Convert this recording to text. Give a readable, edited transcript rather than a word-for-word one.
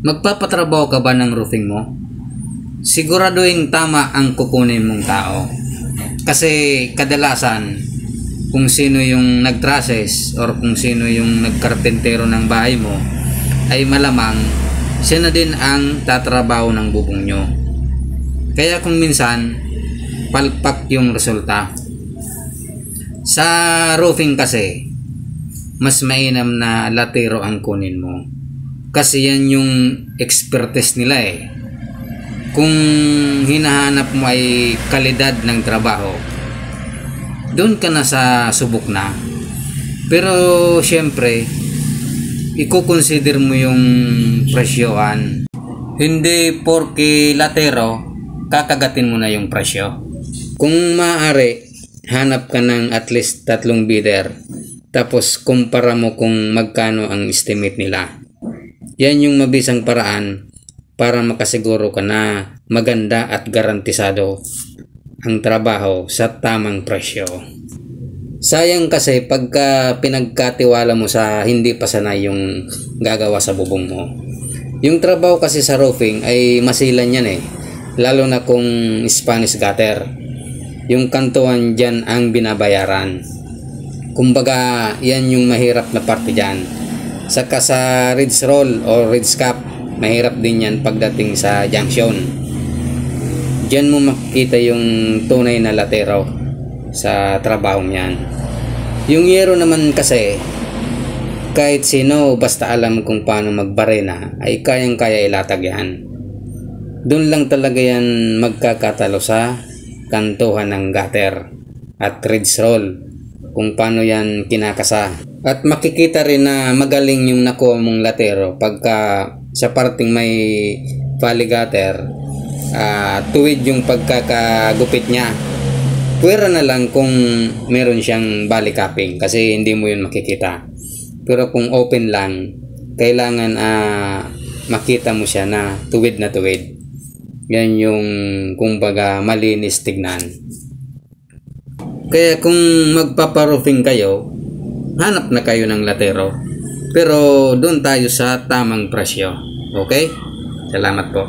Magpapatrabaho ka ba ng roofing mo? Siguraduhin tama ang kukunin mong tao. Kasi kadalasan, kung sino yung nag-trusses or kung sino yung nagkarpentero ng bahay mo, ay malamang siya na din ang tatrabaho ng bubong nyo. Kaya kung minsan, palpak yung resulta. Sa roofing kasi, mas mainam na latero ang kunin mo. Kasi yan yung expertise nila eh. Kung hinahanap mo ay kalidad ng trabaho, doon ka na sa subok na. Pero syempre, i-consider mo yung presyohan. Hindi porke latero, kakagatin mo na yung presyo. Kung maaari, hanap ka ng at least 3 bidder. Tapos kumpara mo kung magkano ang estimate nila. Yan yung mabisang paraan para makasiguro ka na maganda at garantisado ang trabaho sa tamang presyo. Sayang kasi pagka pinagkatiwala mo sa hindi pa sanay yung gagawa sa bubong mo. Yung trabaho kasi sa roofing ay masilan yan eh. Lalo na kung Spanish gutter. Yung kantuan dyan ang binabayaran. Kumbaga yan yung mahirap na parte dyan. Saka sa ridge roll o ridge cap, mahirap din yan pagdating sa junction. Diyan mo makikita yung tunay na latero sa trabaho niyan. Yung yero naman kasi, kahit sino basta alam kung paano magbarena ay kayang-kaya ilatag yan. Doon lang talaga yan magkakatalo sa kantuhan ng gutter at ridge roll kung paano yan kinakasa. At makikita rin na magaling yung nakuha mong latero pagka sa parting may valley gutter, tuwid yung pagkakagupit niya. Pwera na lang kung meron siyang valley capping kasi hindi mo yun makikita. Pero kung open lang, kailangan makita mo siya na tuwid. Yan yung kumbaga malinis tignan. Kaya kung magpaparoofing kayo, hanap na kayo ng latero. Pero doon tayo sa tamang presyo. Okay? Salamat po.